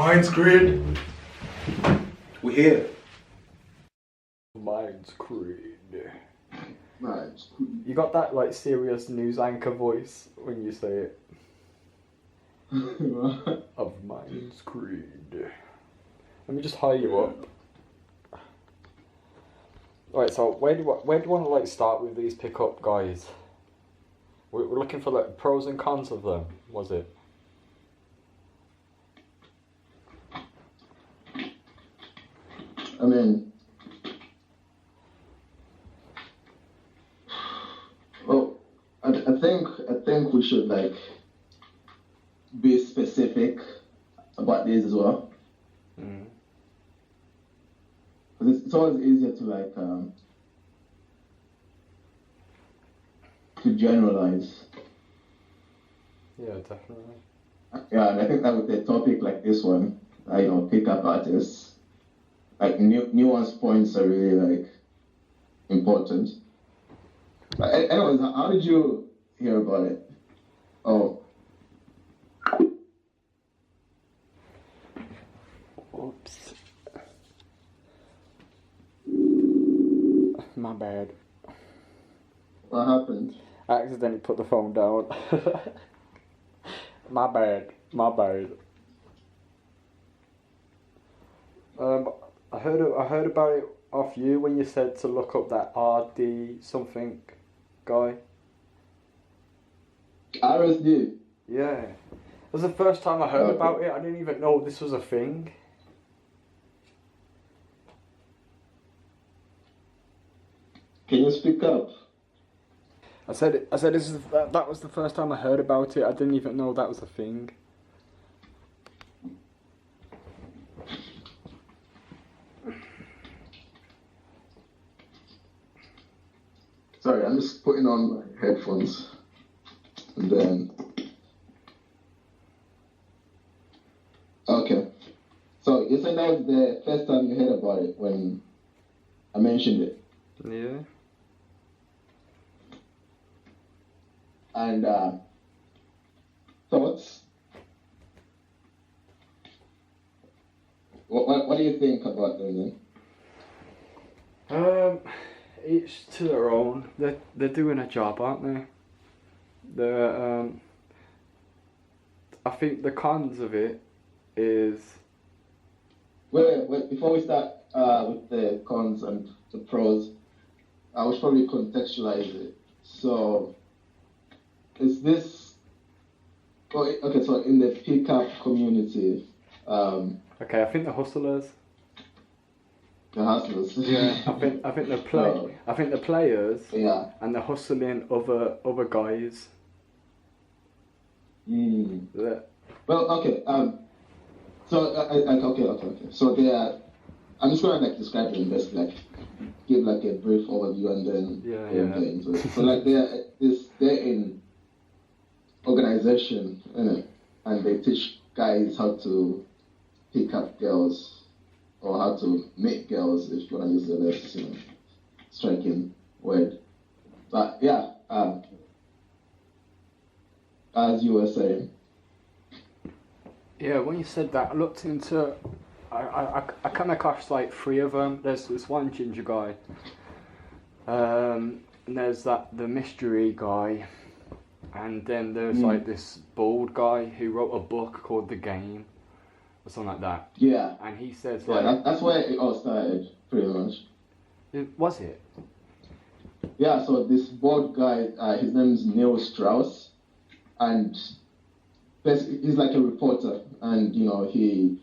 Mindscreed. We're here. Mindscreed. Mindscreed. You got that like serious news anchor voice when you say it. Of Mindscreed. Let me just hire you up. Alright, so where do you want to like start with these pickup guys? We're looking for like pros and cons of them, was it? I mean, well, I think we should like be specific about these as well. Mm. Because it's always easier to like to generalize. Yeah, definitely. Yeah, and I think that with a topic like this one, pickup artists, like nuance points are really like important. But anyways, how did you hear about it? Oh. Oops. My bad. What happened? I accidentally put the phone down. My bad. I heard about it off you when you said to look up that RD something guy. RSD. Yeah. It was the first time I heard about it. I didn't even know this was a thing. Can you speak up? I said that was the first time I heard about it. I didn't even know that was a thing. Sorry, I'm just putting on my headphones. And then... Okay. So, you said that was the first time you heard about it when I mentioned it? Yeah. And, thoughts? What do you think about them then? Each to their own. They're doing a job, aren't they? They're I think the cons of it is. Wait, before we start with the cons and the pros, I should probably contextualize it. So, is this... Okay, so in the pickup community... Okay, I think the hustlers. The hustlers. Yeah, I think the players. Yeah. And the hustling other guys. Mm. Yeah. Well, okay. So okay. So they are. I'm just gonna like describe them, just like give like a brief overview and then go into it. So like they're in organization, and they teach guys how to pick up girls. Or how to make girls, if you want to use the less striking word. But yeah, as you were saying. Yeah, when you said that, I looked into. I come across like 3 of them. There's this one ginger guy. And there's the mystery guy, and then there's like this bald guy who wrote a book called The Game. Or something like that. Yeah. And he says that's where it all started, pretty much. Was it? Yeah, so this board guy, his name is Neil Strauss, and he's like a reporter, and he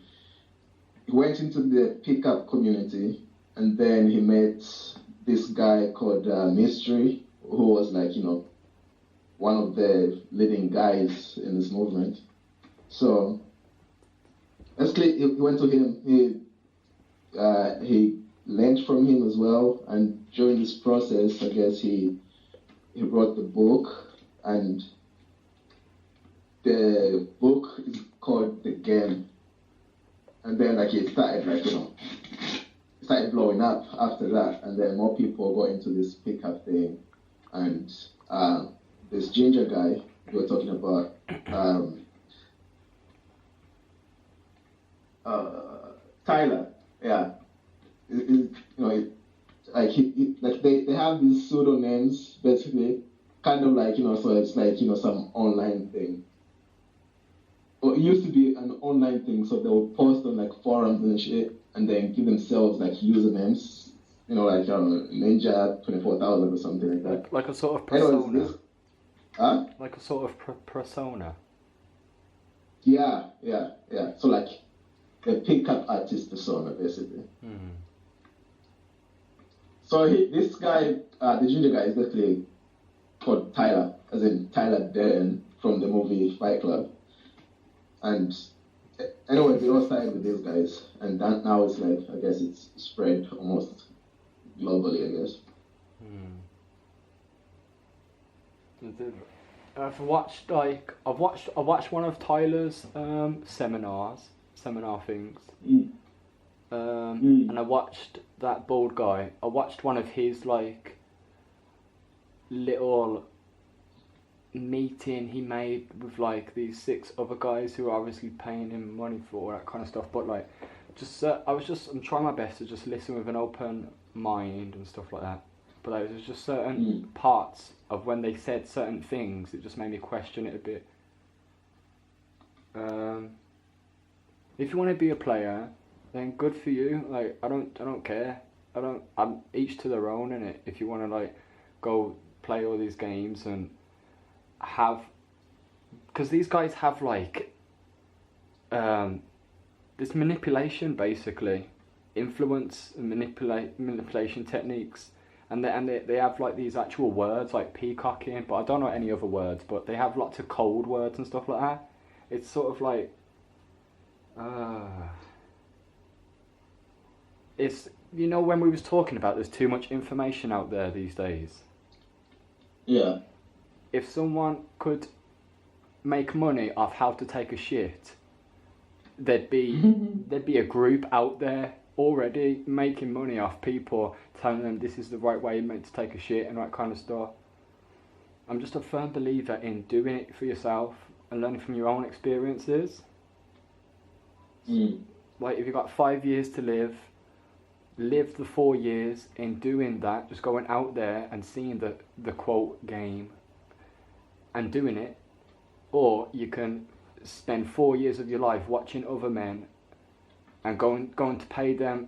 went into the pickup community, and then he met this guy called Mystery, who was like, one of the leading guys in this movement. So basically, he went to him. He learned from him as well, and during this process, I guess he wrote the book, and the book is called The Game. And then it started it started blowing up after that, and then more people got into this pickup thing, and this ginger guy, we were talking about. Tyler. Yeah, like they have these pseudonyms basically, kind of like so it's like some online thing. Well, it used to be an online thing, so they would post on like forums and shit, and then give themselves like usernames, like Ninja 24,000 or something like that. Like a sort of persona. Anyways, huh? Like a sort of persona. Yeah. So like a pickup artist persona, basically. Hmm. So this guy, the ginger guy, is basically called Tyler, as in Tyler Durden from the movie Fight Club. And anyways, it all started with these guys, and that now it's like, I guess it's spread almost globally, I guess. I've watched one of Tyler's seminar things, and I watched that bald guy. I watched one of his like little meeting he made with like these 6 other guys who are obviously paying him money for all that kind of stuff. But like, I'm trying my best to just listen with an open mind and stuff like that. But like, there's just certain parts of when they said certain things, it just made me question it a bit. If you want to be a player, then good for you. Like, I don't care. I'm each to their own, innit? If you want to like go play all these games and have, because these guys have like this manipulation, basically influence and manipulation techniques, and they have like these actual words like peacocking, but I don't know any other words, but they have lots of code words and stuff like that. It's sort of like it's when we was talking about there's too much information out there these days. Yeah. If someone could make money off how to take a shit, there'd be a group out there already making money off people telling them this is the right way meant to take a shit and that kind of stuff. I'm just a firm believer in doing it for yourself and learning from your own experiences. Like, if you've got 5 years to live the 4 years in doing that, just going out there and seeing the quote game and doing it, or you can spend 4 years of your life watching other men and going to pay them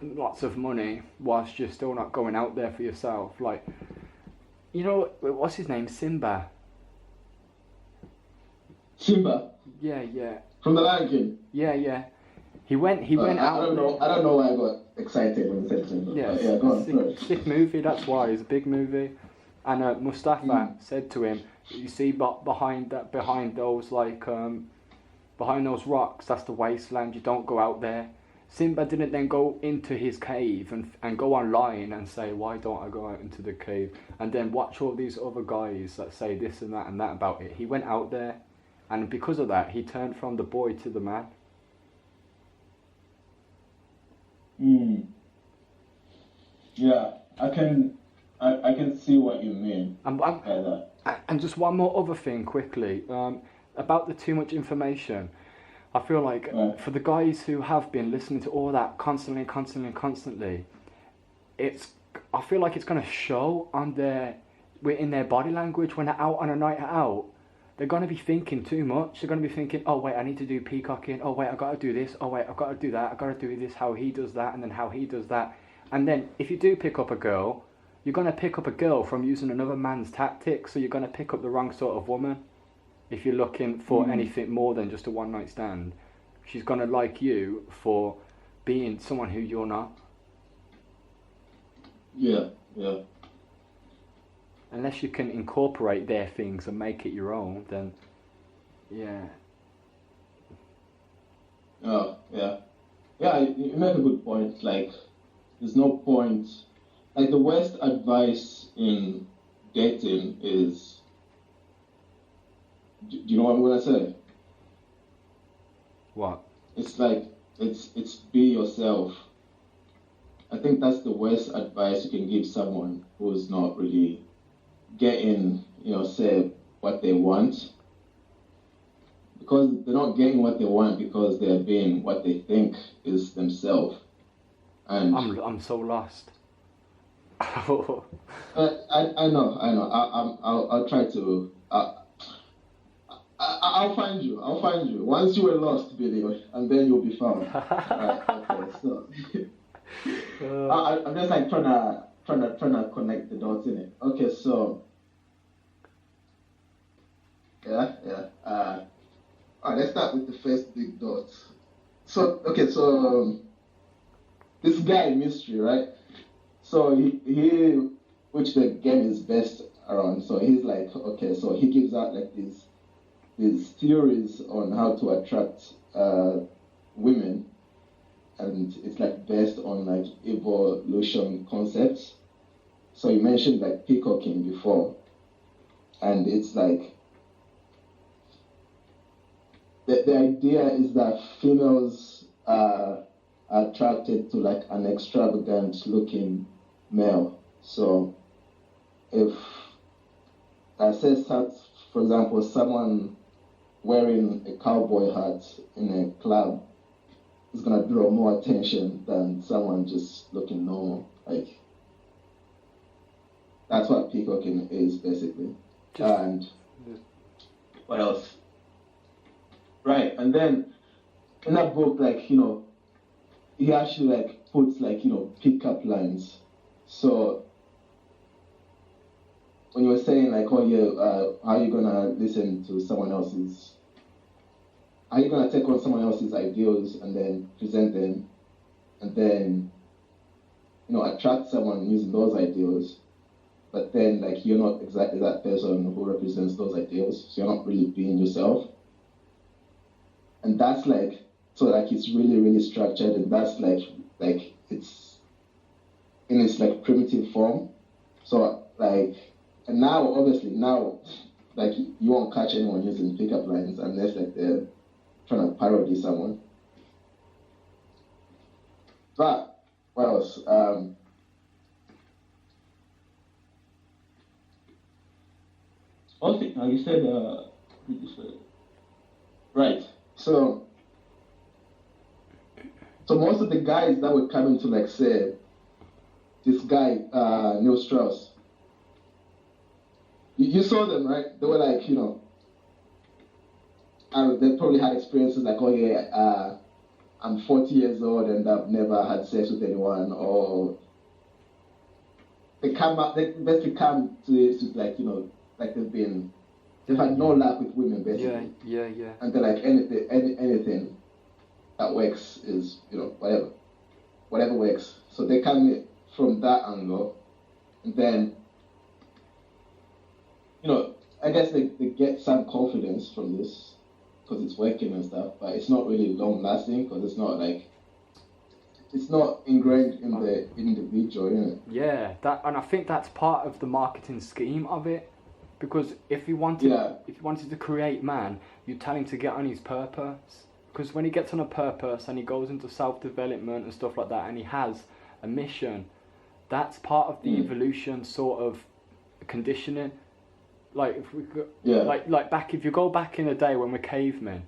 lots of money whilst you're still not going out there for yourself. Like, what's his name? Simba. Yeah. From the Lion King. Yeah. He went out. I don't know why I got excited when you said Simba. Yeah, go on. Sick movie. That's why it's a big movie. And Mustafa said to him, "You see, behind those rocks, that's the wasteland. You don't go out there." Simba didn't then go into his cave and go online and say, "Why don't I go out into the cave?" and then watch all these other guys that say this and that about it. He went out there, and because of that, he turned from the boy to the man. Yeah, I can see what you mean by that. And just one more other thing quickly, about the too much information. I feel like for the guys who have been listening to all that constantly, I feel like it's going to show in their body language when they're out on a night out. They're going to be thinking too much. They're going to be thinking, oh wait, I need to do peacocking. Oh wait, I've got to do this. Oh wait, I've got to do that. I've got to do this, how he does that, and then how he does that. And then if you do pick up a girl, you're going to pick up a girl from using another man's tactics, so you're going to pick up the wrong sort of woman. If you're looking for anything more than just a one-night stand, she's going to like you for being someone who you're not. Yeah. Unless you can incorporate their things and make it your own, then yeah. Oh, yeah. Yeah, you make a good point. Like, there's no point. Like, the worst advice in dating is, do you know what I'm gonna say? What? It's like, it's be yourself. I think that's the worst advice you can give someone who's not really getting, say what they want. because they're not getting what they want because they're being what they think is themselves. And I'm so lost. I know. I'll try to. I'll find you. Once you were lost, Billy, and then you'll be found. Right. Okay. So I'm just like trying to connect the dots in it. Okay. So yeah. All right. Let's start with the first big dot. So okay. So this guy Mystery, right? So he which the game is based around. So he's like, okay, so he gives out like these theories on how to attract women, and it's like based on like evolution concepts. So you mentioned like peacocking before, and it's like the idea is that females are attracted to like an extravagant looking male. So if say for example someone wearing a cowboy hat in a club is gonna draw more attention than someone just looking normal. Like that's what peacocking is basically. And what else? Right, and then in that book, like, he actually like puts like, pickup lines. So when you were saying like, oh yeah, how are you gonna listen to someone else's? How are you gonna take on someone else's ideals and then present them, and then attract someone using those ideals? But then like you're not exactly that person who represents those ideals, so you're not really being yourself. And that's like it's really really structured, and that's like it's in its like primitive form. So like. And now, obviously, like you won't catch anyone using pickup lines unless like they're trying to parody someone. But what else? Also, you said, right? So most of the guys that would come into like say this guy Neil Strauss. You saw them, right? They were like, they probably had experiences like, oh yeah, I'm 40 years old and I've never had sex with anyone, or they basically come to it like, like they've had no luck with women basically. Yeah. And they're like anything that works is, whatever works. So they come from that angle, and then I guess they get some confidence from this because it's working and stuff, but it's not really long lasting because it's not ingrained in the individual, Yeah, and I think that's part of the marketing scheme of it, because if you wanted to create man, you tell him to get on his purpose, because when he gets on a purpose and he goes into self-development and stuff like that, and he has a mission, that's part of the evolution sort of conditioning. Like if we go, like back, if you go back in the day when we're cavemen,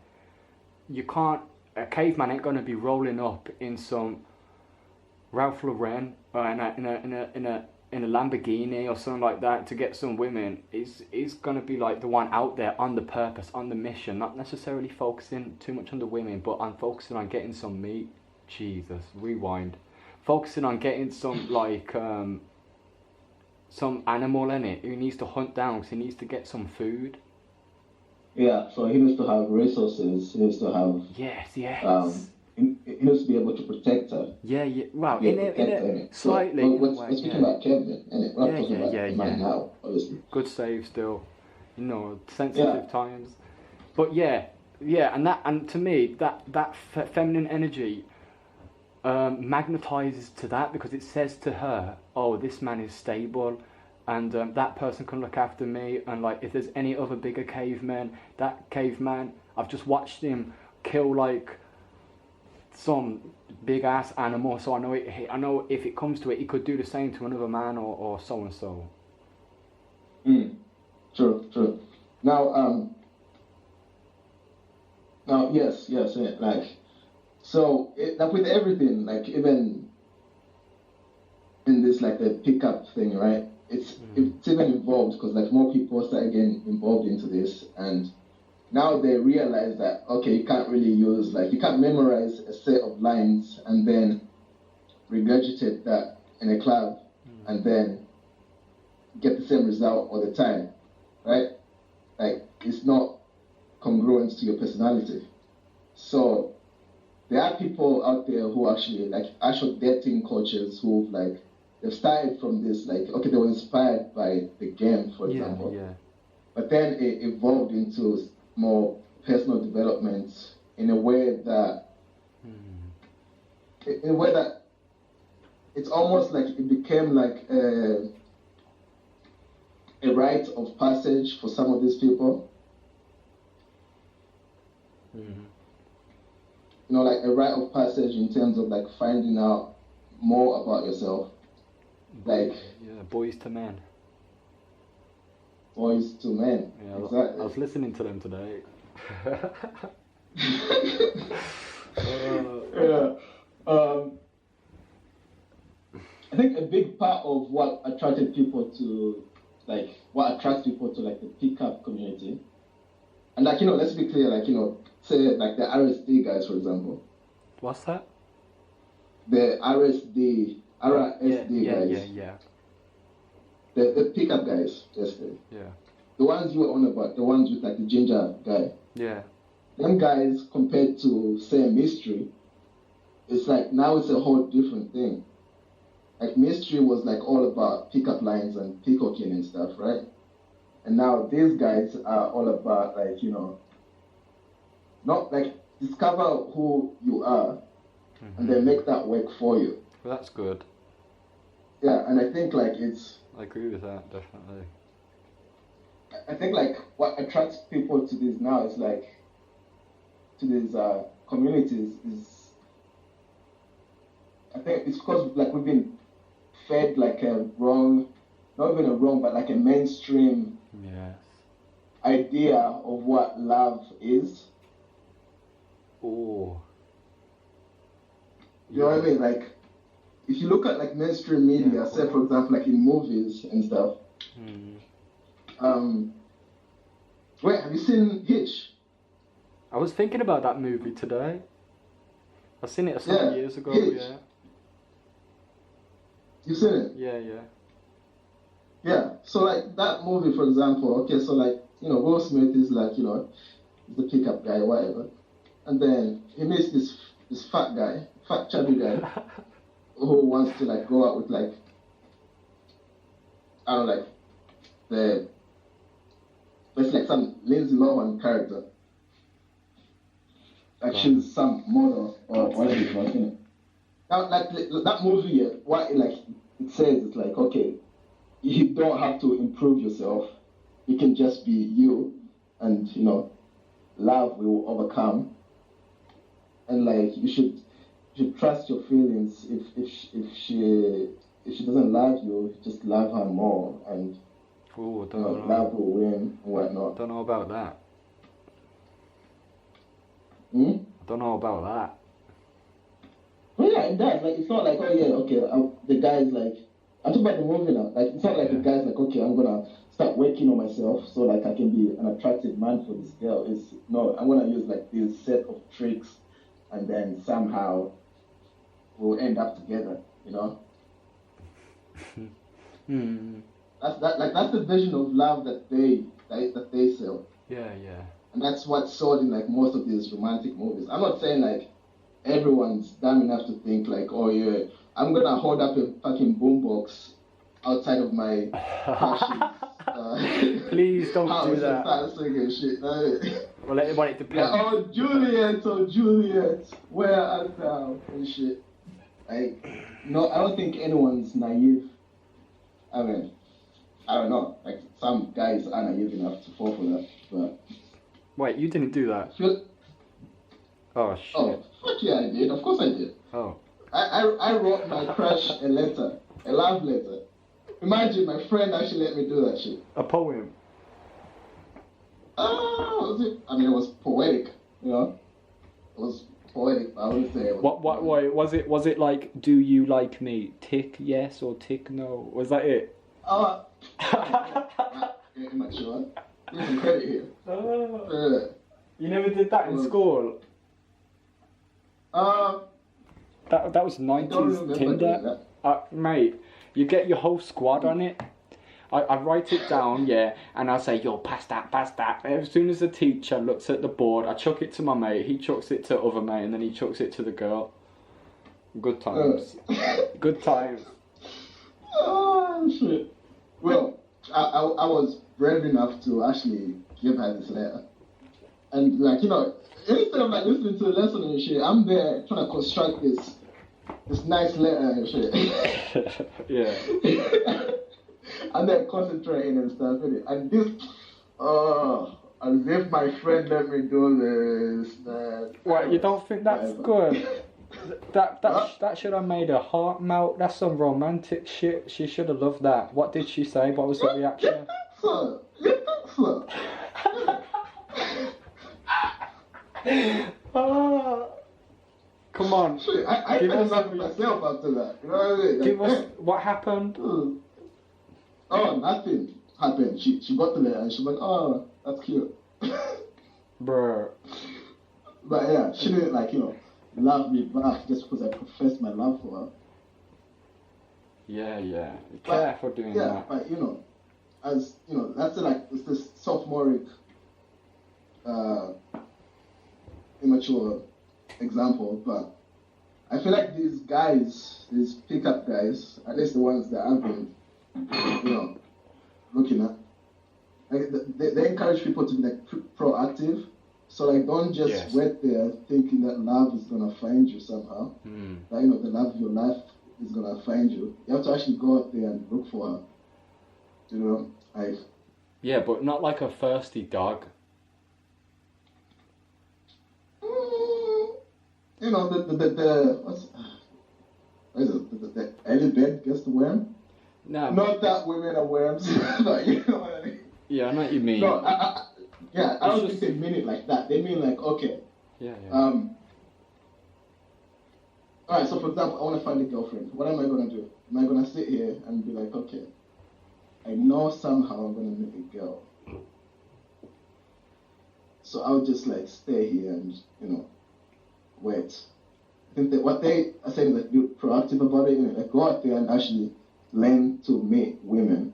a caveman ain't gonna be rolling up in some Ralph Lauren or in a Lamborghini or something like that to get some women. Is gonna be like the one out there on the purpose, on the mission, not necessarily focusing too much on the women, but on focusing on getting some meat. Jesus, rewind. Focusing on getting some like some animal in it who needs to hunt down because he needs to get some food. Yeah, so he needs to have resources. He needs to have. Yes. He needs to be able to protect her. Yeah. Wow, Yeah, in it slightly. So, we're speaking about Kevin, innit? We're not talking about the man now, obviously. Good save still. Sensitive times. But and to me that feminine energy magnetizes to that, because it says to her, oh, this man is stable, and that person can look after me, and like if there's any other bigger caveman, that caveman, I've just watched him kill like some big ass animal, so I know if it comes to it, he could do the same to another man or so and so. True. Now Yes, yeah, like so like with everything, like even in this like the pickup thing, right? It's even involved because like more people start getting involved into this, and now they realize that okay, you can't really use like you can't memorize a set of lines and then regurgitate that in a club and then get the same result all the time, right? Like it's not congruent to your personality. So there are people out there who actually like actual dating coaches who like they've started from this like okay they were inspired by the game for example, but then it evolved into more personal development in a way that it's almost like it became like a rite of passage for some of these people. You know, like a rite of passage in terms of like finding out more about yourself. Like boys to men. Boys to men. Yeah, exactly. I was listening to them today. I think a big part of what attracts people to like the pickup community, and like let's be clear, like say like the RSD guys for example. What's that? The RSD guys. Yeah. The pickup guys, basically. Yeah. The ones you were on about, the ones with like the ginger guy. Yeah. Them guys compared to say mystery, it's like now it's a whole different thing. Like mystery was like all about pickup lines and peacocking and stuff, right? And now these guys are all about like not like discover who you are and then make that work for you. Well, that's good. Yeah, and I think like I agree with that, definitely. I think like what attracts people to this now is like to these communities is I think it's because like we've been fed like a wrong, not even a wrong, but like a mainstream idea of what love is. Oh. You know what I mean? Like if you look at like mainstream media, say for example like in movies and stuff. Wait, have you seen Hitch? I was thinking about that movie today. I've seen it some years ago. Hitch. Yeah. You've seen it? Yeah. Yeah. So like that movie, for example. Okay, so like Will Smith is like he's the pickup guy, whatever, and then he meets this fat chubby guy, who wants to like go out with like I don't know, like it's like some Lindsay Lohan character. Like she's some model or whatever. Now, like that movie, what it says is like, okay, you don't have to improve yourself. You can just be you, and love will overcome. And like you should trust your feelings. If she doesn't love you, just love her more, and love will win and whatnot. Don't know about that. I don't know about that. Well, yeah, it does. Like, it's not like, oh yeah, okay, the guy's like, I'm talking about the movie now. Like, it's not like the guy's like, okay, I'm gonna start working on myself so like I can be an attractive man for this girl. It's no, I'm gonna use like this set of tricks, and then somehow we'll end up together. That's the vision of love that they sell. Yeah. And that's what's sold in like most of these romantic movies. I'm not saying like everyone's dumb enough to think like, oh yeah, I'm gonna hold up a fucking boombox outside of my please don't do that. Start singing shit. Well, it depends. Yeah, oh Juliet, where art thou and shit. Like, no, I don't think anyone's naive. I mean, I don't know. Like some guys are naive enough to fall for that, but. Wait, you didn't do that? Oh shit. Oh, fuck yeah, I did. Of course I did. Oh. I wrote my crush a letter, a love letter. Imagine my friend actually let me do that shit. A poem. Oh, was it? I mean, it was poetic. you know, it was poetic. I would say. What? Wait, was it like, do you like me? Tick yes or tick no? Was that it? Immature. Give some credit here. You never did that in school. That was 90s Tinder. Mate, you get your whole squad on it. I write it down, yeah, and I say, yo, pass that. As soon as the teacher looks at the board, I chuck it to my mate, he chucks it to other mate, and then he chucks it to the girl. Good times. Good times. Oh, shit. Well, I was brave enough to actually give her this letter. And, like, you know, instead of, like, listening to the lesson and shit, I'm there trying to construct this nice letter and shit. Yeah. I'm there concentrating and stuff, innit? And this, as if my friend let me do this, man. What, you don't think that's good? That should have made her heart melt. That's some romantic shit. She should have loved that. What did she say? What was the reaction? You think so? Come on. Shit, I couldn't laugh at myself after that. You know what I mean? Give us what happened. Oh, nothing happened. She got the letter and she went, oh, that's cute. Bruh. But yeah, she didn't, like, you know, love me back just because I professed my love for her. Yeah. Be careful doing that. Yeah, but, you know, as, you know, that's like, it's this sophomoric, immature example, but I feel like these guys, these pickup guys, at least the ones that I've been, you know, looking at, like, they encourage people to be, like, proactive. So, like, don't just wait there thinking that love is gonna find you somehow. That, you know, the love of your life is gonna find you. You have to actually go out there and look for her. You know, like. Yeah, but not like a thirsty dog. You know, the early bird gets the worm. No. Not that women are worms, but you know what I mean. Yeah, I know what you mean. No, I don't think they mean it like that. They mean like, okay. Yeah. Alright, so for example, I want to find a girlfriend. What am I going to do? Am I going to sit here and be like, okay, I know somehow I'm going to meet a girl. So I'll just like stay here and, you know, wait. I think that what they are saying is like, be proactive about it, you know, like go out there and actually learn to meet women.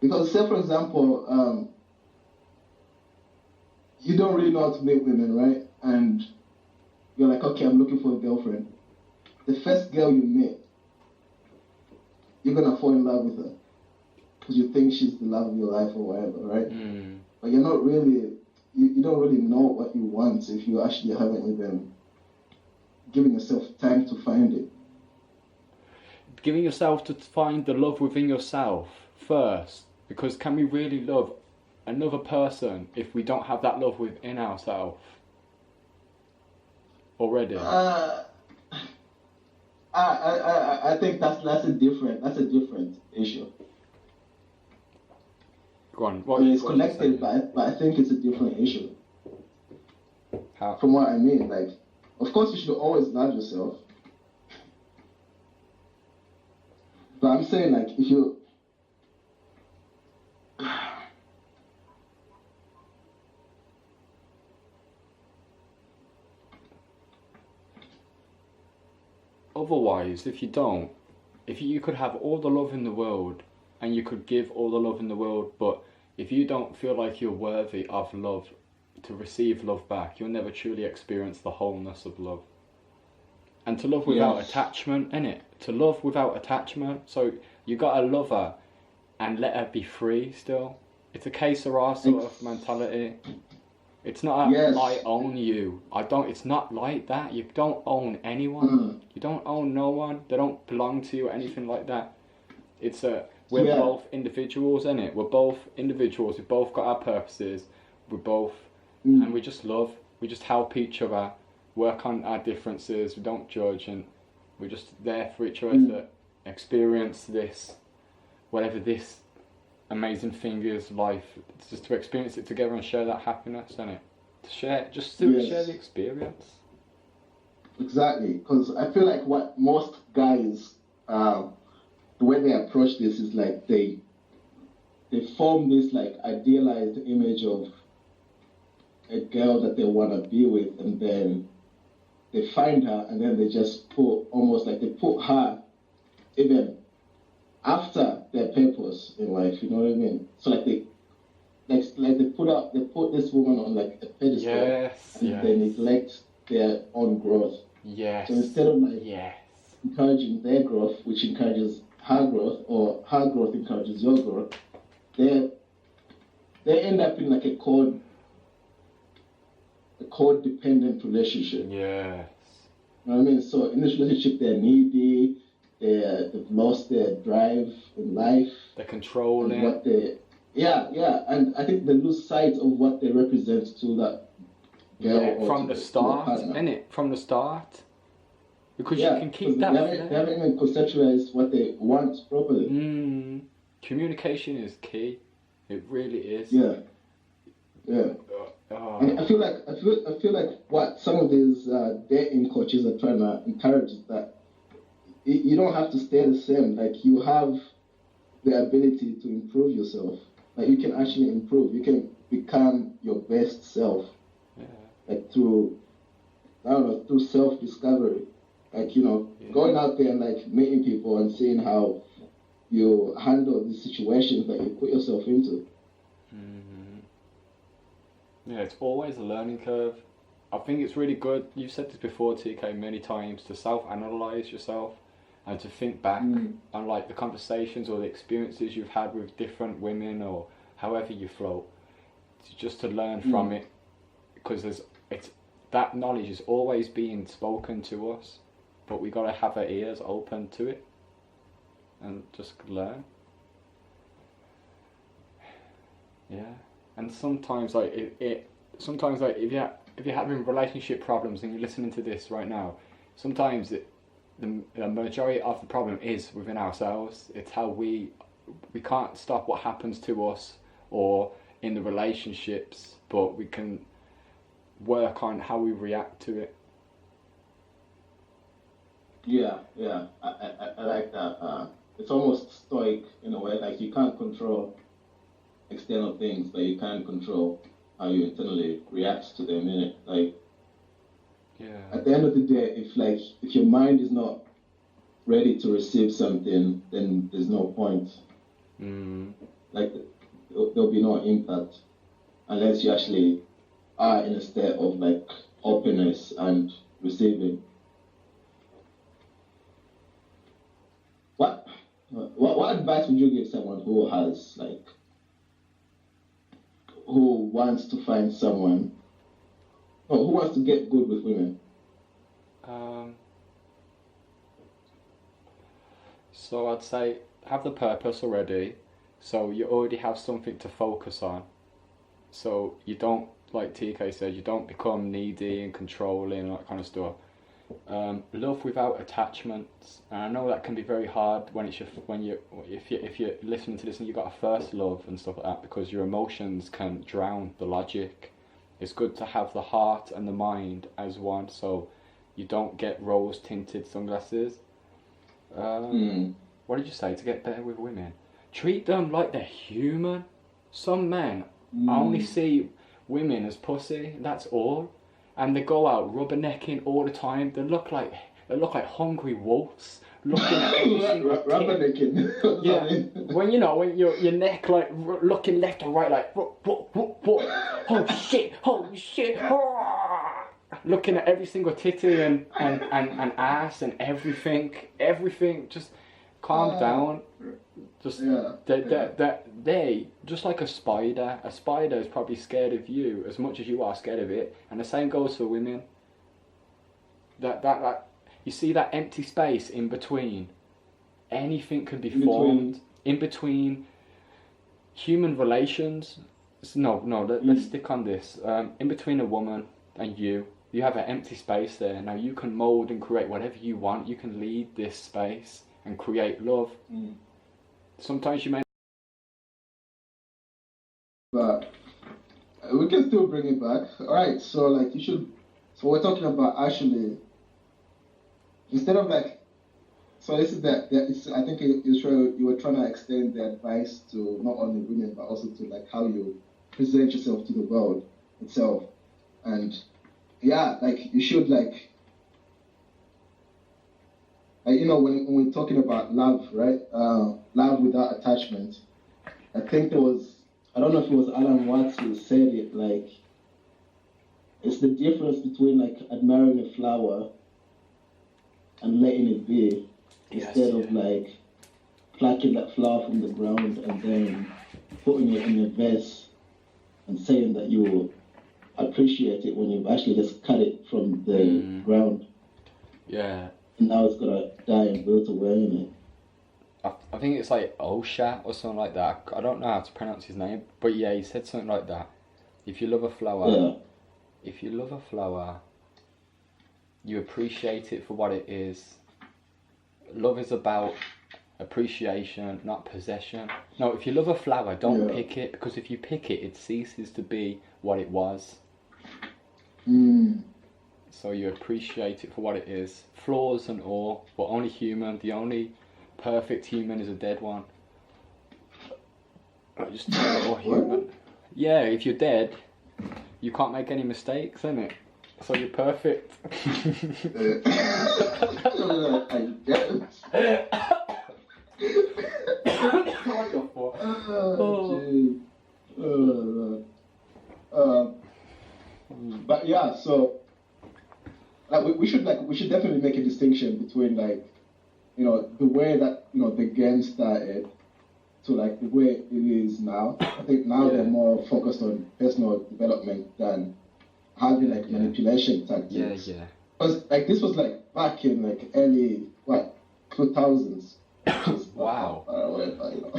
Because say for example, you don't really know how to meet women, right? And you're like, okay, I'm looking for a girlfriend. The first girl you meet, you're gonna fall in love with her because you think she's the love of your life or whatever, right? But you're not really, you don't really know what you want if you actually haven't even given yourself time to find it. Giving yourself to find the love within yourself first, because can we really love another person if we don't have that love within ourselves already? I think that's a different issue. Go on. I mean, it's connected, but I think it's a different issue. How? From what I mean, like, of course you should always love yourself. But I'm saying, like, if you... Otherwise, if you could have all the love in the world and you could give all the love in the world, but if you don't feel like you're worthy of love, to receive love back, you'll never truly experience the wholeness of love. And to love without attachment, innit? To love without attachment. So you gotta love her and let her be free still. It's a que sera sort of mentality. It's not I own you. It's not like that. You don't own anyone. You don't own no one. They don't belong to you or anything like that. It's we're both individuals, innit? We're both individuals. We've both got our purposes. We're both and we just love. We just help each other, work on our differences. We don't judge, and we're just there for each other to experience this, whatever this amazing thing is, life. It's just to experience it together and share that happiness, isn't it? share the experience. Exactly, because I feel like what most guys, the way they approach this is like they form this like idealized image of a girl that they want to be with, and then they find her, and then they just put her even after their purpose in life. You know what I mean? So like they put this woman on like a pedestal, and they neglect their own growth. Yes. So instead of like encouraging their growth, which encourages her growth, or her growth encourages your growth, they end up in like a codependent relationship. Yes. You know what I mean? So in this relationship, they're needy, they've lost their drive in life. They're controlling. And I think they lose sight of what they represent to that girl. Yeah, from the start, innit? From the start. Because you can keep that. They haven't even conceptualized what they want properly. Communication is key. It really is. Yeah. And I feel like what some of these dating coaches are trying to encourage is that you don't have to stay the same. Like, you have the ability to improve yourself. Like, you can actually improve. You can become your best self. Yeah. Like through self-discovery. Like, going out there and like meeting people and seeing how you handle the situations that you put yourself into. Yeah, it's always a learning curve. I think it's really good. You've said this before, TK, many times, to self-analyze yourself and to think back on like the conversations or the experiences you've had with different women or however you float, just to learn from it, because that knowledge is always being spoken to us, but we gotta have our ears open to it and just learn. Yeah. And sometimes if you're having relationship problems and you're listening to this right now, sometimes the majority of the problem is within ourselves. It's how we can't stop what happens to us or in the relationships, but we can work on how we react to it. Yeah, I like that. It's almost stoic in a way. Like, you can't control external things, but you can control how you internally react to them, innit? Like, at the end of the day, if your mind is not ready to receive something, then there's no point. Like, there'll be no impact unless you actually are in a state of like openness and receiving. What advice would you give someone who wants to find someone, or who wants to get good with women? So I'd say have the purpose already, so you already have something to focus on, so you don't, like TK said, you don't become needy and controlling and that kind of stuff. Love without attachments, and I know that can be very hard if you're listening to this and you've got a first love and stuff like that, because your emotions can drown the logic. It's good to have the heart and the mind as one, so you don't get rose tinted sunglasses. What did you say? To get better with women, treat them like they're human. Some men only see women as pussy, that's all. And they go out rubbernecking all the time. They look like hungry wolves, looking at every single rubbernecking. Yeah, when your neck like looking left and right, like what? Oh shit! Looking at every single titty and ass and everything. Just calm down. Just they just like a spider. A spider is probably scared of you as much as you are scared of it, and the same goes for women. That you see that empty space in between. Anything can be formed in between human relations. Let's stick on this. In between a woman and you have an empty space there. Now you can mold and create whatever you want. You can lead this space and create love. Sometimes you may. But would we can still bring it back. All right, so like you should. So we're talking about actually instead of like. So this is that. I think you were trying to extend the advice to not only women but also to like how you present yourself to the world itself, and yeah, like you should like you know when we're talking about love, right? Love without attachment. I think I don't know if it was Alan Watts who said it, like, it's the difference between, like, admiring a flower and letting it be, instead of, like, plucking that flower from the ground and then putting it in a vase and saying that you appreciate it when you've actually just cut it from the ground. Yeah. And now it's gonna die and wilt away in it. I think it's like Osha or something like that. I don't know how to pronounce his name, but yeah, he said something like that. If you love a flower, you appreciate it for what it is. Love is about appreciation, not possession. No, if you love a flower, don't pick it, because if you pick it, it ceases to be what it was. So you appreciate it for what it is. Flaws and all, but only human. The only perfect human is a dead one. Just all human. Yeah, if you're dead, you can't make any mistakes, innit? So you're perfect. I guess. What the fuck? But yeah, so like we should definitely make a distinction between like, you know, the way that, you know, the game started to like the way it is now. I think now they're more focused on personal development than having like manipulation tactics. Yeah. Because like this was like back in like early 2000s. Wow. But, you know.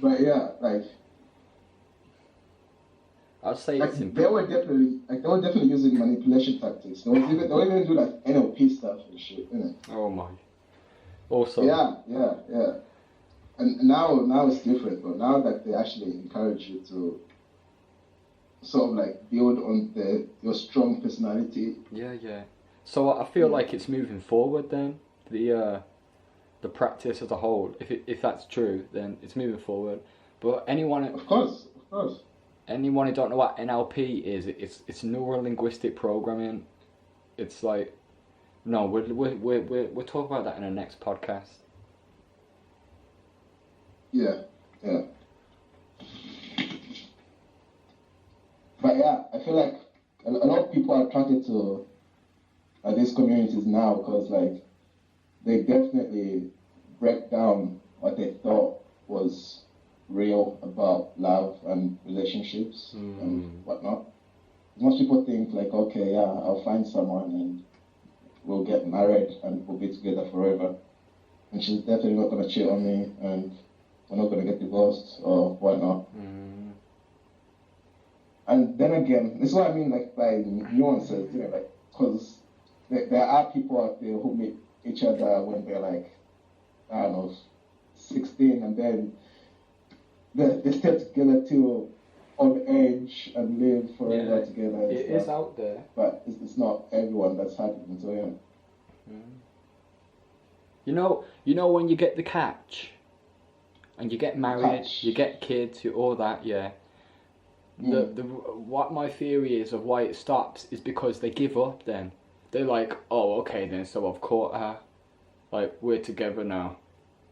But yeah, like I'd say like it's they were definitely using manipulation tactics. They were even do like NLP stuff and shit, innit? Oh my. Also. Yeah. And now it's different, but now that they actually encourage you to sort of like build on your strong personality. Yeah. So I feel like it's moving forward then. The practice as a whole. If that's true, then it's moving forward. But anyone Of course. Anyone who don't know what NLP is, it's neuro-linguistic programming. It's like, no, we'll talk about that in the next podcast. Yeah. But yeah, I feel like a lot of people are attracted to these communities now because like they definitely break down what they thought was real about love and relationships and whatnot. Most people think like, okay, yeah, I'll find someone and we'll get married and we'll be together forever. And she's definitely not going to cheat on me and we're not going to get divorced or whatnot. And then again, this is what I mean like by nuances, you know, like, because there are people out there who meet each other when they're like, I don't know, 16 and then they stay together till old age and live forever together. And it is out there, but it's not everyone that's happening. So yeah. You know when you get the catch, and you get married, you get kids, you all that. Yeah. What my theory is of why it stops is because they give up. Then they're like, oh, okay, then so I've caught her, like we're together now,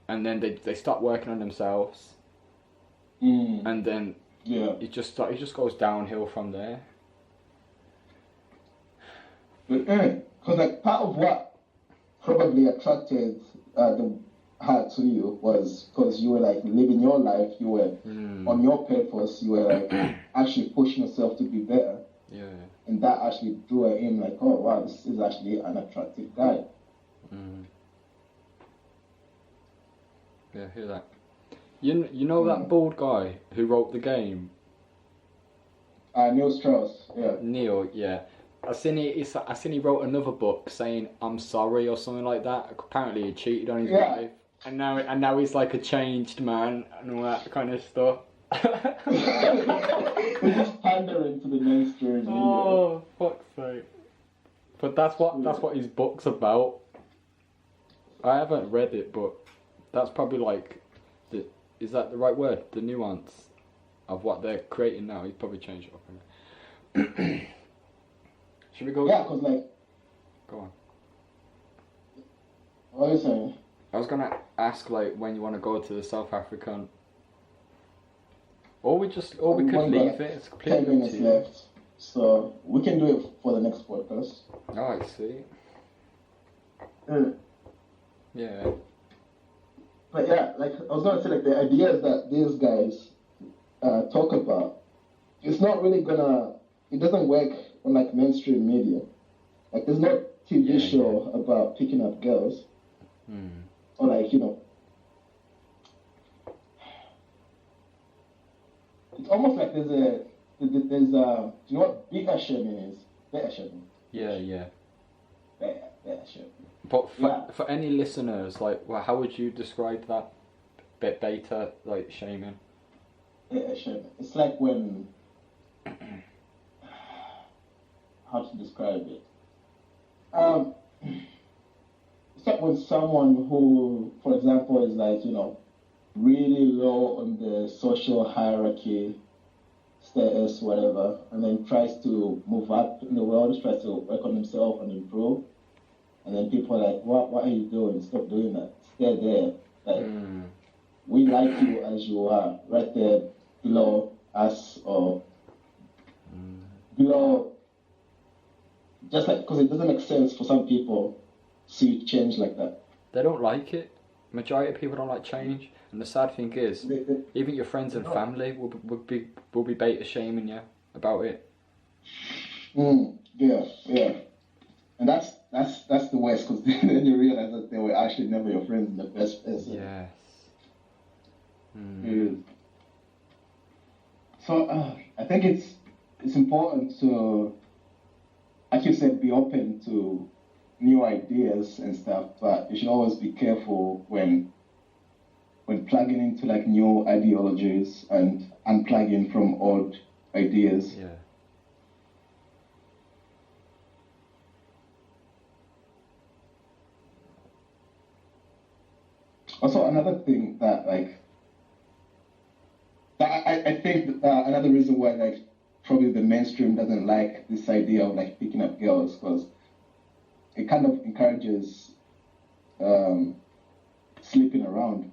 and then they start working on themselves. And then it just goes downhill from there. Because like part of what probably attracted her to you was because you were like living your life, you were on your purpose, you were like actually pushing yourself to be better. Yeah. And that actually drew her in like, oh wow, this is actually an attractive guy. Yeah, hear that. You know that bald guy who wrote the game? Neil Strauss, yeah. Neil, yeah. I seen he wrote another book saying I'm sorry or something like that. Apparently he cheated on his wife, and now he's like a changed man and all that kind of stuff. It's just pandering to the mainstream media. Oh, fuck's sake. But that's what his book's about. I haven't read it, but that's probably like is that the right word? The nuance of what they're creating now. He's probably changed it up in it. Should we go? Yeah, because like. Go on. What are you saying? I was gonna ask like when you want to go to the South African, or we could leave it. It's completely 10 minutes left, so we can do it for the next podcast. Oh, I see. Yeah. But yeah, like I was gonna say, like the ideas that these guys talk about, it's not really gonna. It doesn't work on like mainstream media. Like there's no TV show about picking up girls. Or like, you know, it's almost like there's do you know what beta shaming is? Beta shaming. Yeah. Beta shaming. But for any listeners, like, well, how would you describe that? Beta, like, shaming? Beta shaming. It's like when, how to describe it? It's like when someone who, for example, is like, you know, really low on the social hierarchy, status, whatever, and then tries to move up in the world, tries to work on himself and improve. And then people are like, what are you doing? Stop doing that. Stay there. Like, we like you as you are, right there below us or below. Just like, because it doesn't make sense for some people see you change like that. They don't like it. Majority of people don't like change, and the sad thing is, even your friends and family will be beta shaming you about it. Yeah, and that's the worst, because then you realize that they were actually never your friends in the first place. Yes. So I think it's important to, like you said, be open to new ideas and stuff, but you should always be careful when plugging into like new ideologies and unplugging from old ideas. Yeah. Also, another thing that I think another reason why like probably the mainstream doesn't like this idea of like picking up girls, because it kind of encourages sleeping around,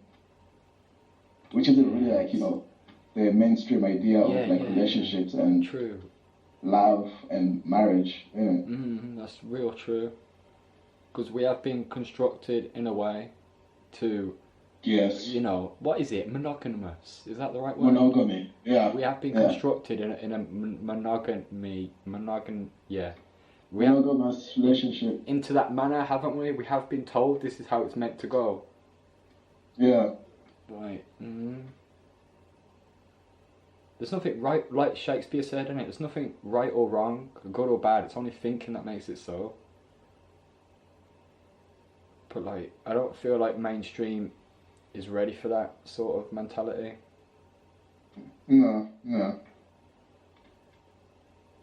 which isn't really like, you know, the mainstream idea of like relationships and true. Love and marriage. Yeah. That's real true. Because we have been constructed in a way to, you know, what is it? Monogamous? Is that the right word? Monogamy. Yeah. We have been constructed in a monogamous relationship. Into that manner, haven't we? We have been told this is how it's meant to go. Yeah. Right. There's nothing right, like Shakespeare said, innit? There's nothing right or wrong, good or bad. It's only thinking that makes it so. But like, I don't feel like mainstream is ready for that sort of mentality. No.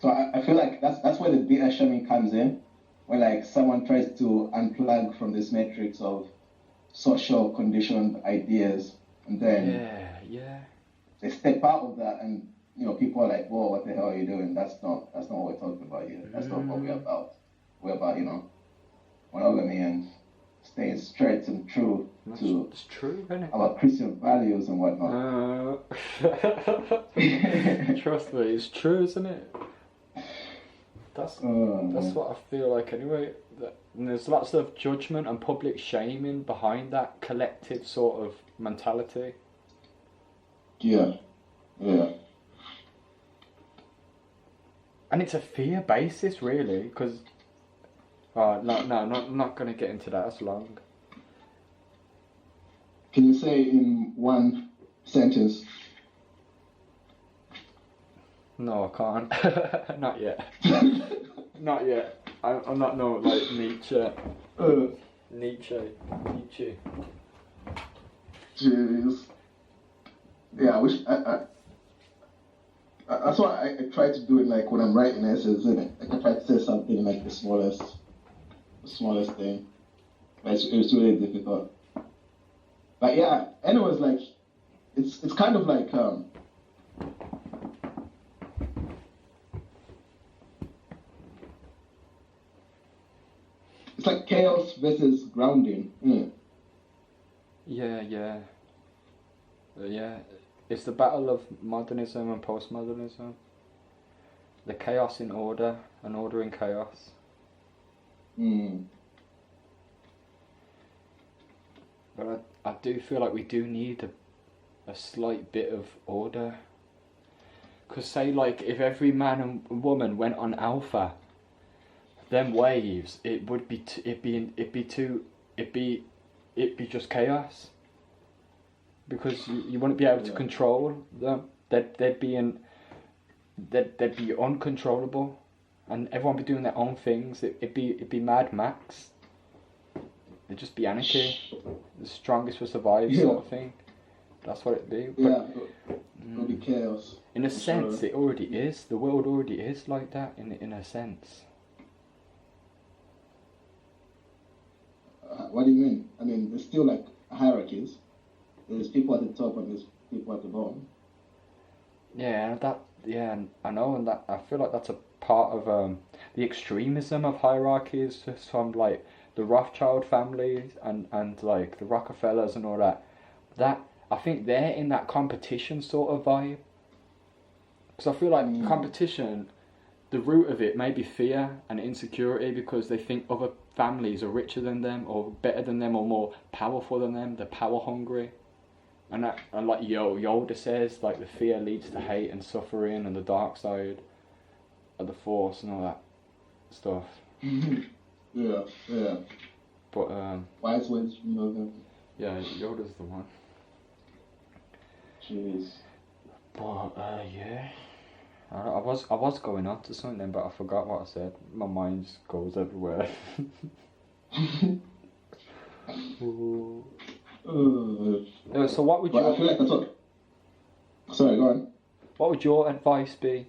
So I feel like that's where the beta shaming comes in, where like someone tries to unplug from this matrix of social conditioned ideas, and then they step out of that, and you know, people are like, "Whoa, what the hell are you doing? That's not what we're talking about here. That's not what we're about. We're about, you know, monogamy and staying straight and true to it's true, isn't it? our Christian values and whatnot." Trust me, it's true, isn't it? That's what I feel like anyway. And there's lots of judgment and public shaming behind that collective sort of mentality. Yeah. And it's a fear basis, really, because... not going to get into that, that's long. Can you say in one sentence? No, I can't. Not yet. Not yet. I'm not like Nietzsche. Nietzsche. Jeez. Yeah, I wish That's why I try to do it like when I'm writing essays, isn't it? Like I try to say something in like the smallest thing. But it's really difficult. But yeah, anyways, like it's kind of like it's like chaos versus grounding. Yeah, yeah. It's the battle of modernism and postmodernism. The chaos in order and order in chaos. But I do feel like we do need a slight bit of order. Because say like if every man and woman went on alpha, them waves, it'd be just chaos. Because you wouldn't be able to control them. They'd be uncontrollable, and everyone would be doing their own things. It'd be Mad Max. It'd just be anarchy. The strongest will survive, sort of thing. That's what it'd be. But, it'll be chaos. In a sense, it already is. The world already is like that. In a sense. What do you mean? I mean, there's still like hierarchies. There's people at the top and there's people at the bottom. Yeah, I know, and that I feel like that's a part of the extremism of hierarchies. From like the Rothschild families and like the Rockefellers and all that. That I think they're in that competition sort of vibe. Because I feel like competition, the root of it may be fear and insecurity because they think other families are richer than them or better than them or more powerful than them. They're power hungry. And like Yoda says, like the fear leads to hate and suffering and the dark side of the force and all that stuff. Yeah. But wise words from Yoda. Yeah, Yoda's the one. Jeez. But yeah, I was going on to something, but I forgot what I said. My mind just goes everywhere. So what would I feel like that's what... Sorry, go on. What would your advice be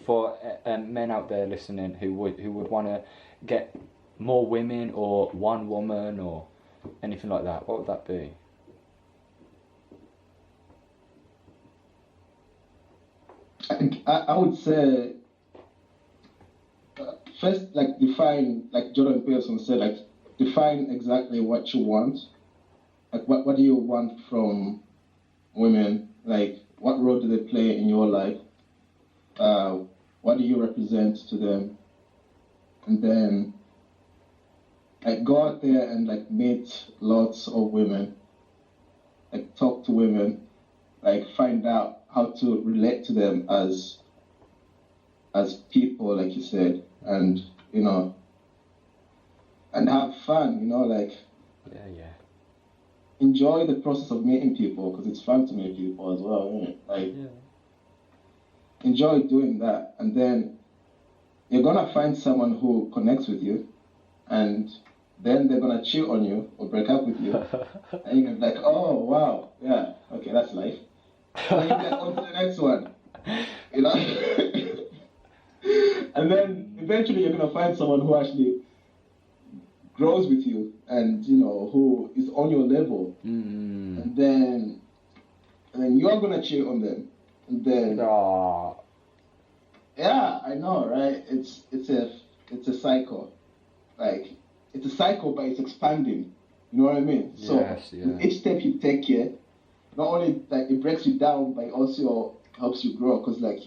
for men out there listening who would want to get more women or one woman or anything like that? What would that be? I would say first, like define, like Jordan Peterson said, like define exactly what you want. Like what do you want from women? Like what role do they play in your life? What do you represent to them? And then like go out there and like meet lots of women. Like talk to women. Like find out how to relate to them as people, like you said, and you know, and have fun, you know, like enjoy the process of meeting people because it's fun to meet people as well, isn't it? Like enjoy doing that, and then you're gonna find someone who connects with you, and then they're gonna cheat on you or break up with you, and you're gonna be like, oh wow, yeah, okay, that's life. And you get on to the next one, you know. And then eventually you're gonna find someone who actually grows with you and you know who is on your level, and then you're gonna cheat on them, and then yeah, I know, right? It's a cycle, like it's a cycle, but it's expanding. You know what I mean? So each step you take here, not only like it breaks you down, but it also helps you grow. Cause like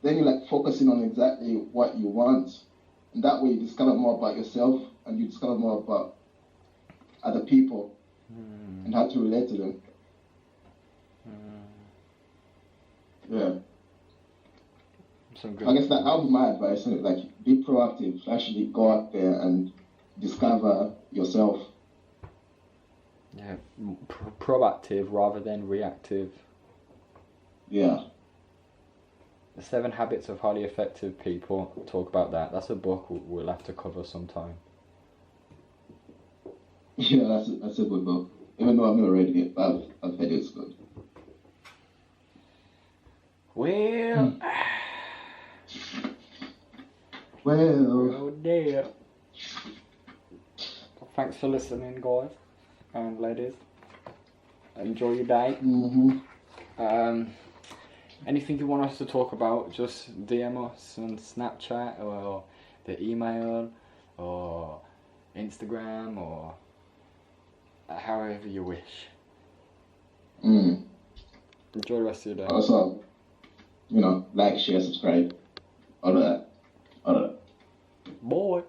then you're like focusing on exactly what you want, and that way you discover more about yourself and you discover more about other people and how to relate to them. Yeah. I guess that would be my advice. Isn't it? Like be proactive. Actually go out there and discover yourself. Yeah, proactive rather than reactive. Yeah. The 7 Habits of Highly Effective People talk about that. That's a book we'll have to cover sometime. Yeah, that's a good book. Even though I've never read it, but I've heard it's good. Well, Well, oh dear. Thanks for listening, guys and ladies. Enjoy your day. Anything you want us to talk about, just DM us on Snapchat or the email or Instagram or however you wish. Enjoy the rest of your day. Also, like, share, subscribe, all of that. Boy.